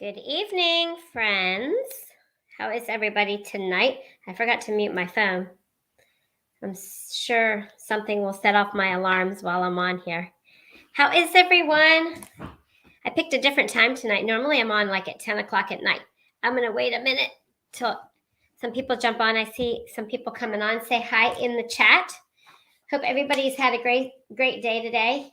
Good evening, friends. How is everybody tonight? I forgot to mute my phone. I'm sure something will set off my alarms while I'm on here. How is everyone? I picked a different time tonight. Normally I'm on like at 10 o'clock at night. I'm going to wait a minute till some people jump on. I see some people coming on. Say hi in the chat. Hope everybody's had a great day today.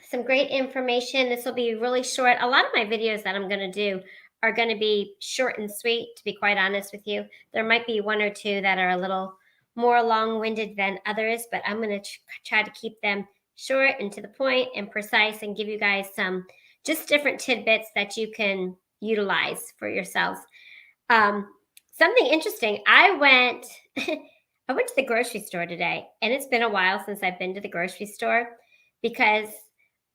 Some great information. This will be really short. A lot of my videos that I'm going to do are going to be short and sweet, to be quite honest with you. There might be one or two that are a little more long-winded than others, but I'm going to try to keep them short and to the point and precise and give you guys some just different tidbits that you can utilize for yourselves. Something interesting. I went to the grocery store today, and it's been a while since I've been to the grocery store because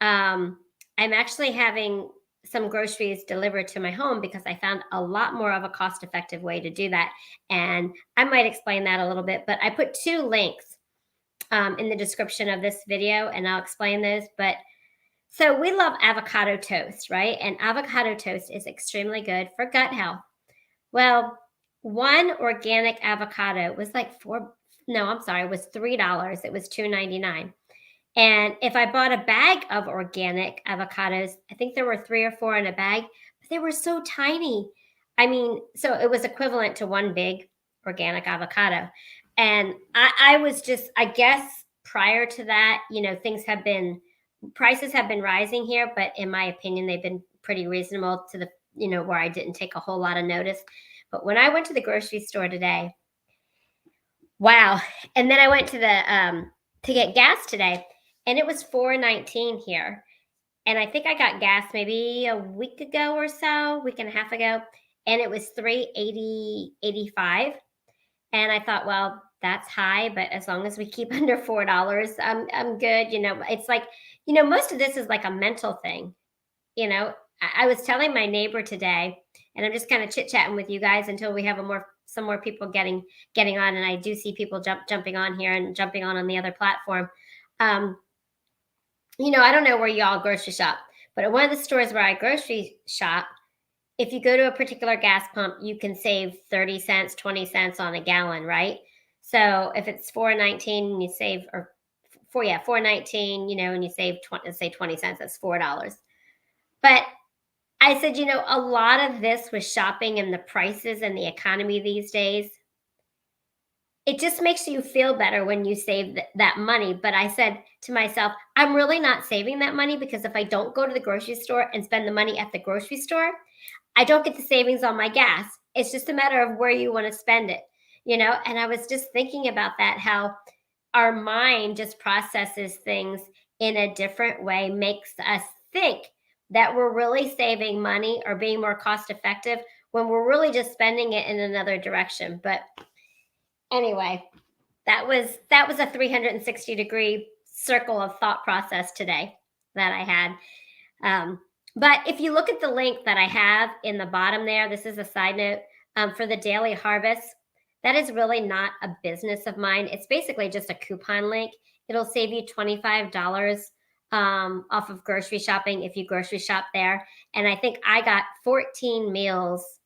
I'm actually having some groceries delivered to my home because I found a lot more of a cost-effective way to do that. And I might explain that a little bit, but I put two links in the description of this video, and I'll explain those. But so we love avocado toast, right? And avocado toast is extremely good for gut health. Well, one organic avocado was like it was $3. It was $2.99. And if I bought a bag of organic avocados, I think there were 3 or 4 in a bag, but they were so tiny. I mean, so it was equivalent to one big organic avocado. And I was just, I guess prior to that, prices have been rising here, but in my opinion, they've been pretty reasonable to the, where I didn't take a whole lot of notice. But when I went to the grocery store today, wow. And then I went to to get gas today, and it was $4.19 here. And I think I got gas maybe a week ago or so, week and a half ago, and it was $3.85. And I thought, well, that's high, but as long as we keep under $4, I'm good. It's like, most of this is like a mental thing. I was telling my neighbor today, and I'm just kind of chit-chatting with you guys until we have some more people getting on, and I do see people jumping on here and jumping on the other platform. I don't know where y'all grocery shop, but at one of the stores where I grocery shop, if you go to a particular gas pump, you can save 30 cents, 20 cents on a gallon, right? So if it's $4.19 and you save, or $4.19, and you save 20 cents, that's $4. But I said, a lot of this with shopping and the prices and the economy these days, it just makes you feel better when you save that money. But I said to myself, I'm really not saving that money, because if I don't go to the grocery store and spend the money at the grocery store, I don't get the savings on my gas. It's just a matter of where you want to spend it, And I was just thinking about that, how our mind just processes things in a different way, makes us think that we're really saving money or being more cost effective when we're really just spending it in another direction. But anyway, that was a 360-degree circle of thought process today that I had. But if you look at the link that I have in the bottom there, this is a side note, for the daily harvest. That is really not a business of mine. It's basically just a coupon link. It'll save you $25 off of grocery shopping if you grocery shop there. And I think I got 14 meals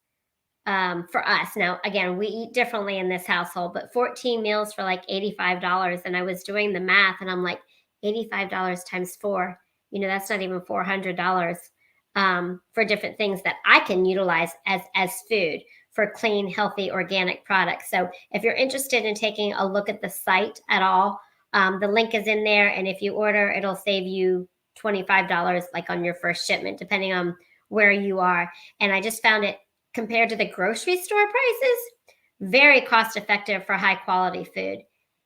for us. Now, again, we eat differently in this household, but 14 meals for like $85. And I was doing the math, and I'm like, $85 times 4, that's not even $400 for different things that I can utilize as food for clean, healthy, organic products. So if you're interested in taking a look at the site at all, the link is in there. And if you order, it'll save you $25 like on your first shipment, depending on where you are. And I just found it, compared to the grocery store prices, very cost effective for high quality food.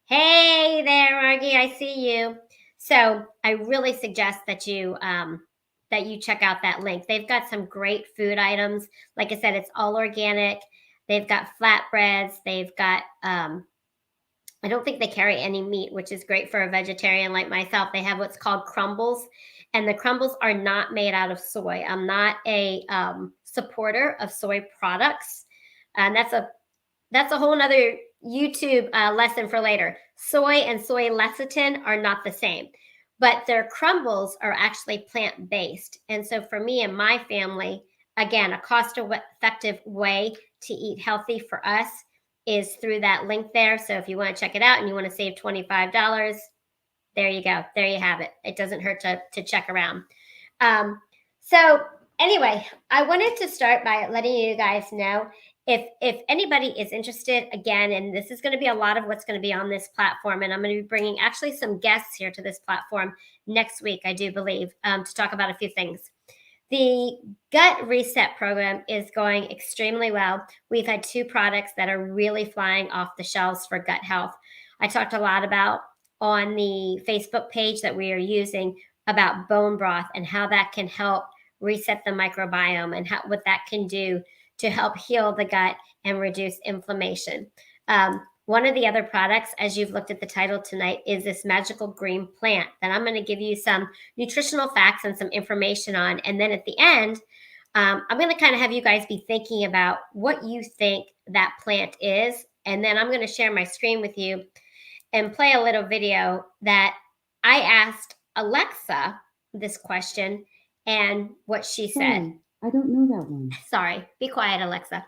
Hey there, Margie, I see you. So I really suggest that you check out that link. They've got some great food items. Like I said, it's all organic. They've got flatbreads. They've got, I don't think they carry any meat, which is great for a vegetarian like myself. They have what's called crumbles, and the crumbles are not made out of soy. I'm not a supporter of soy products. And that's a whole nother YouTube lesson for later. Soy and soy lecithin are not the same, but their crumbles are actually plant-based. And so for me and my family, again, a cost-effective way to eat healthy for us is through that link there. So if you want to check it out and you want to save $25, there you go. There you have it. It doesn't hurt to check around. So anyway, I wanted to start by letting you guys know if anybody is interested, again, and this is going to be a lot of what's going to be on this platform, and I'm going to be bringing actually some guests here to this platform next week, I do believe, to talk about a few things. The Gut Reset program is going extremely well. We've had 2 products that are really flying off the shelves for gut health. I talked a lot about on the Facebook page that we are using about bone broth and how that can help reset the microbiome and what that can do to help heal the gut and reduce inflammation. One of the other products, as you've looked at the title tonight, is this magical green plant that I'm going to give you some nutritional facts and some information on. And then at the end, I'm going to kind of have you guys be thinking about what you think that plant is. And then I'm going to share my screen with you and play a little video that I asked Alexa this question and what she said. I don't know that one. Sorry, be quiet, Alexa.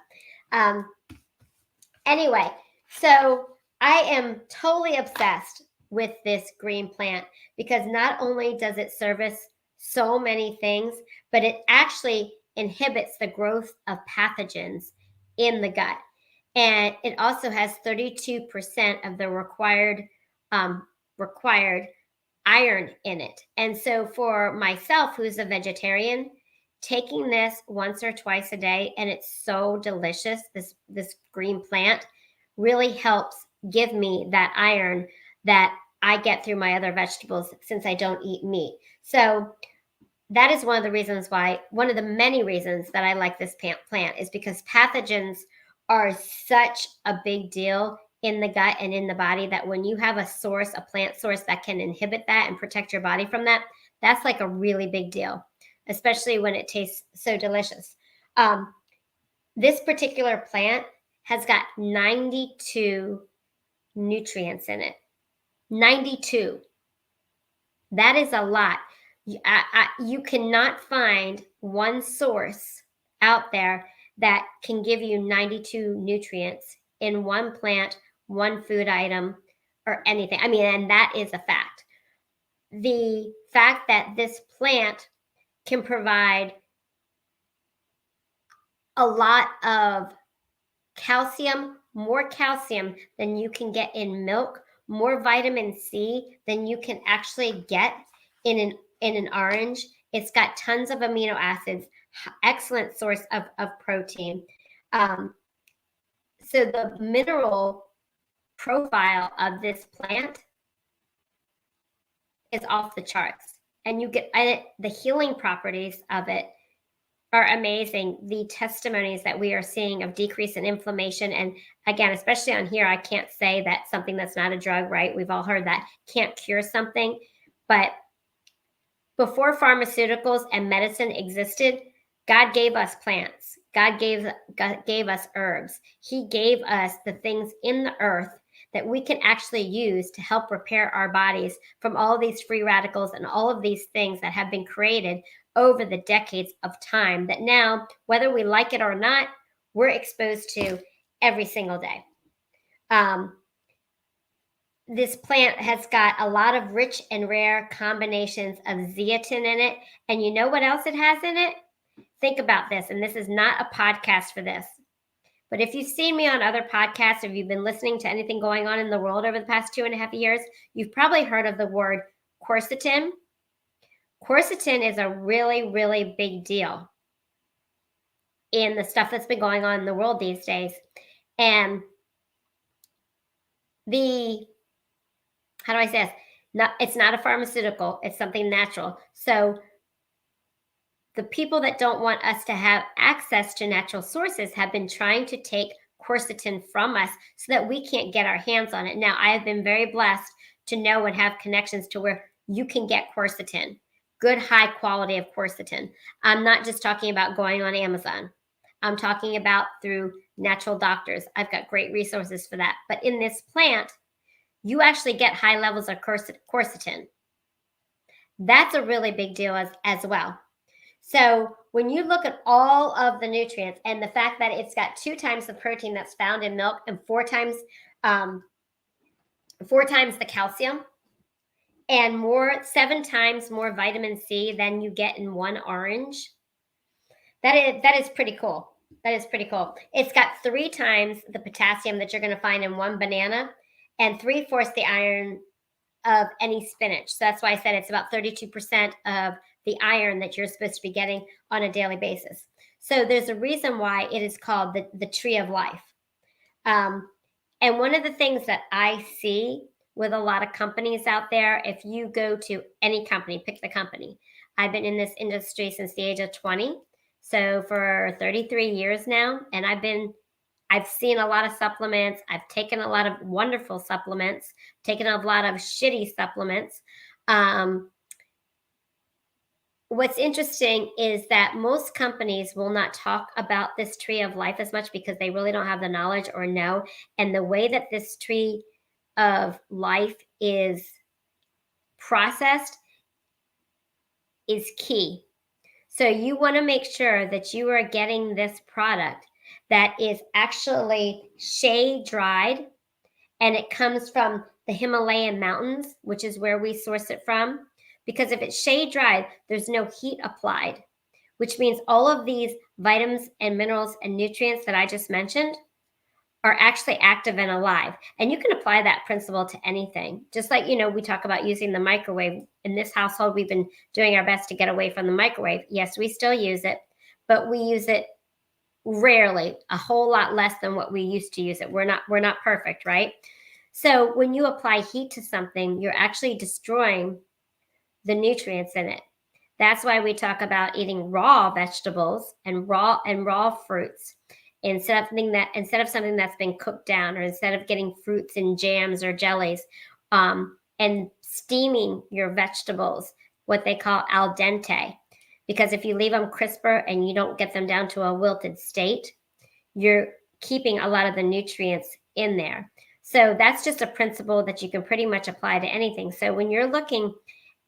Anyway, so I am totally obsessed with this green plant because not only does it service so many things, but it actually inhibits the growth of pathogens in the gut. And it also has 32% of the required iron in it. And so for myself, who's a vegetarian, taking this once or twice a day, and it's so delicious, this green plant really helps give me that iron that I get through my other vegetables since I don't eat meat. So that is one of the reasons why, one of the many reasons that I like this plant is because pathogens are such a big deal in the gut and in the body that when you have a plant source that can inhibit that and protect your body from that, that's like a really big deal, especially when it tastes so delicious. This particular plant has got 92 nutrients in it. 92. That is a lot. You cannot find one source out there that can give you 92 nutrients in one plant, one food item, or anything. I mean, and that is a fact. The fact that this plant can provide a lot of calcium, more calcium than you can get in milk, more vitamin C than you can actually get in an orange. It's got tons of amino acids, excellent source of protein. So the mineral profile of this plant is off the charts. And you get the healing properties of it are amazing. The testimonies that we are seeing of decrease in inflammation. And again, especially on here, I can't say that something that's not a drug, right? We've all heard that can't cure something. But before pharmaceuticals and medicine existed, God gave us plants. God gave us herbs. He gave us the things in the earth that we can actually use to help repair our bodies from all of these free radicals and all of these things that have been created over the decades of time that now, whether we like it or not, we're exposed to every single day. This plant has got a lot of rich and rare combinations of zeaxanthin in it. And you know what else it has in it? Think about this, and this is not a podcast for this. But if you've seen me on other podcasts, if you've been listening to anything going on in the world over the past 2.5 years, you've probably heard of the word quercetin. Quercetin is a really, really big deal in the stuff that's been going on in the world these days. And how do I say this? It's not a pharmaceutical, it's something natural. So the people that don't want us to have access to natural sources have been trying to take quercetin from us so that we can't get our hands on it. Now, I have been very blessed to know and have connections to where you can get quercetin, good high quality of quercetin. I'm not just talking about going on Amazon. I'm talking about through natural doctors. I've got great resources for that. But in this plant, you actually get high levels of quercetin. That's a really big deal as well. So when you look at all of the nutrients and the fact that it's got 2 times the protein that's found in milk and um, 4 times the calcium and 7 times more vitamin C than you get in one orange, that is pretty cool. That is pretty cool. It's got 3 times the potassium that you're going to find in one banana and 3/4 the iron of any spinach. So that's why I said it's about 32% of the iron that you're supposed to be getting on a daily basis. So there's a reason why it is called the tree of life. And one of the things that I see with a lot of companies out there, if you go to any company, pick the company. I've been in this industry since the age of 20. So for 33 years now, and I've seen a lot of supplements. I've taken a lot of wonderful supplements, taken a lot of shitty supplements. What's interesting is that most companies will not talk about this tree of life as much because they really don't have the knowledge or know. And the way that this tree of life is processed is key. So you want to make sure that you are getting this product that is actually shade dried and it comes from the Himalayan mountains, which is where we source it from. Because if it's shade dried, there's no heat applied, which means all of these vitamins and minerals and nutrients that I just mentioned are actually active and alive. And you can apply that principle to anything. Just like, we talk about using the microwave. In this household, we've been doing our best to get away from the microwave. Yes, we still use it, but we use it rarely, a whole lot less than what we used to use it. We're not perfect, right? So when you apply heat to something, you're actually destroying the nutrients in it. That's why we talk about eating raw vegetables and raw fruits instead of something that's been cooked down, or instead of getting fruits and jams or jellies, and steaming your vegetables, what they call al dente. Because if you leave them crisper and you don't get them down to a wilted state, you're keeping a lot of the nutrients in there. So that's just a principle that you can pretty much apply to anything. So when you're looking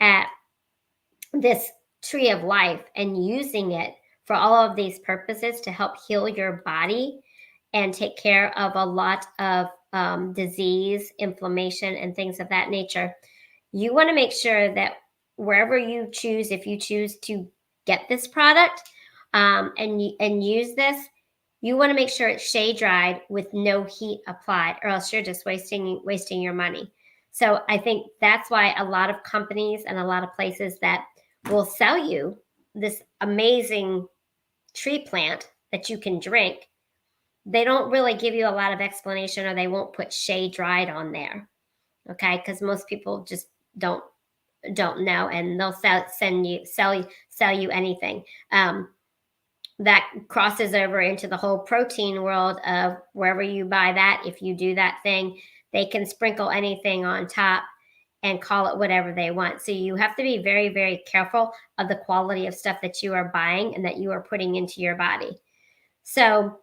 at this tree of life and using it for all of these purposes to help heal your body and take care of a lot of disease, inflammation, and things of that nature, you want to make sure that wherever you choose, if you choose to get this product and use this, you want to make sure it's shade dried with no heat applied, or else you're just wasting your money. So I think that's why a lot of companies and a lot of places that will sell you this amazing tree plant that you can drink, they don't really give you a lot of explanation, or they won't put shade dried on there. Okay, because most people just don't know, and they'll sell you anything. That crosses over into the whole protein world of wherever you buy that. If you do that thing, they can sprinkle anything on top and call it whatever they want. So you have to be very, very careful of the quality of stuff that you are buying and that you are putting into your body. So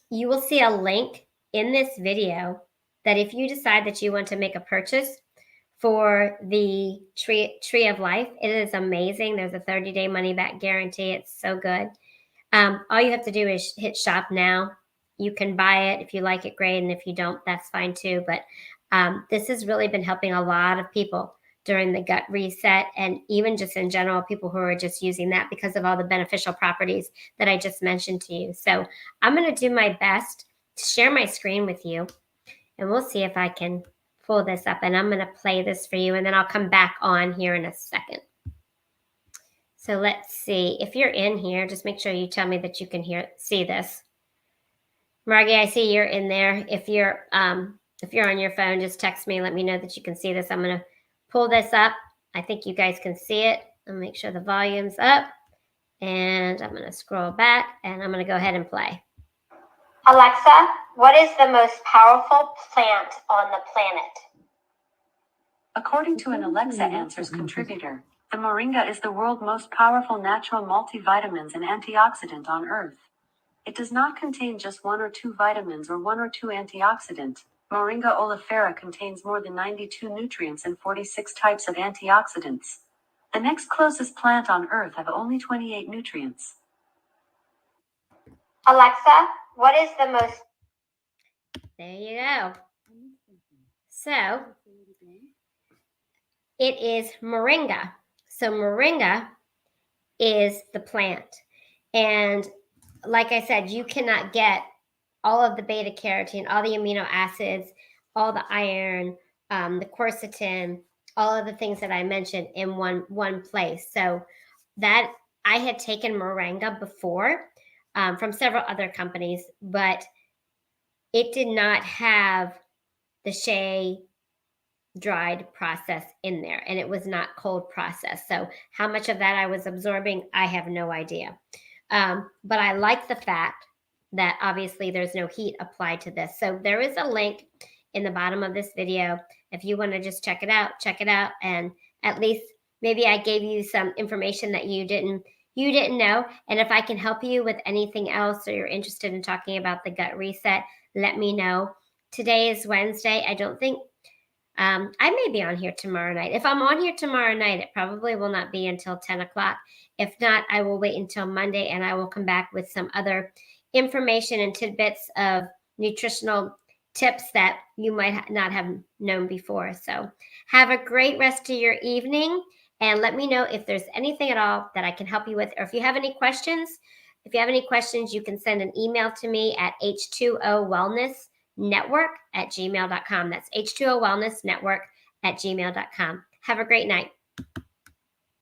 you will see a link in this video that if you decide that you want to make a purchase for the tree of life, it is amazing. There's a 30-day money back guarantee. It's so good. All you have to do is hit shop now. You can buy it. If you like it, great. And if you don't, that's fine too. But this has really been helping a lot of people during the gut reset, and even just in general, people who are just using that because of all the beneficial properties that I just mentioned to you. So I'm going to do my best to share my screen with you, and we'll see if I can pull this up, and I'm going to play this for you, and then I'll come back on here in a second. So let's see. If you're in here, just make sure you tell me that you can see this. Margie, I see you're in there. If you're on your phone, just text me. Let me know that you can see this. I'm going to pull this up. I think you guys can see it. I'll make sure the volume's up, and I'm going to scroll back, and I'm going to go ahead and play. Alexa, what is the most powerful plant on the planet? According to an Alexa Answers contributor, the moringa is the world's most powerful natural multivitamins and antioxidant on Earth. It does not contain just 1 or 2 vitamins or 1 or 2 antioxidants. Moringa oleifera contains more than 92 nutrients and 46 types of antioxidants. The next closest plant on Earth have only 28 nutrients. Alexa, what is the most? There you go. So it is moringa. So moringa is the plant. And like I said, you cannot get all of the beta carotene, all the amino acids, all the iron, the quercetin, all of the things that I mentioned in one place. So that I had taken moringa before from several other companies, but it did not have the shea dried process in there, and it was not cold processed. So how much of that I was absorbing, I have no idea. But I like the fact that obviously there's no heat applied to this. So there is a link in the bottom of this video. If you want to just check it out, and at least maybe I gave you some information that you didn't know. And if I can help you with anything else, or you're interested in talking about the gut reset, let me know. Today is Wednesday. I don't think I may be on here tomorrow night. If I'm on here tomorrow night, it probably will not be until 10 o'clock. If not, I will wait until Monday, and I will come back with some other information and tidbits of nutritional tips that you might not have known before. So have a great rest of your evening, and let me know if there's anything at all that I can help you with, or if you have any questions. If you have any questions, you can send an email to me at h2owellnessnetwork@gmail.com. That's h2owellnessnetwork@gmail.com. Have a great night.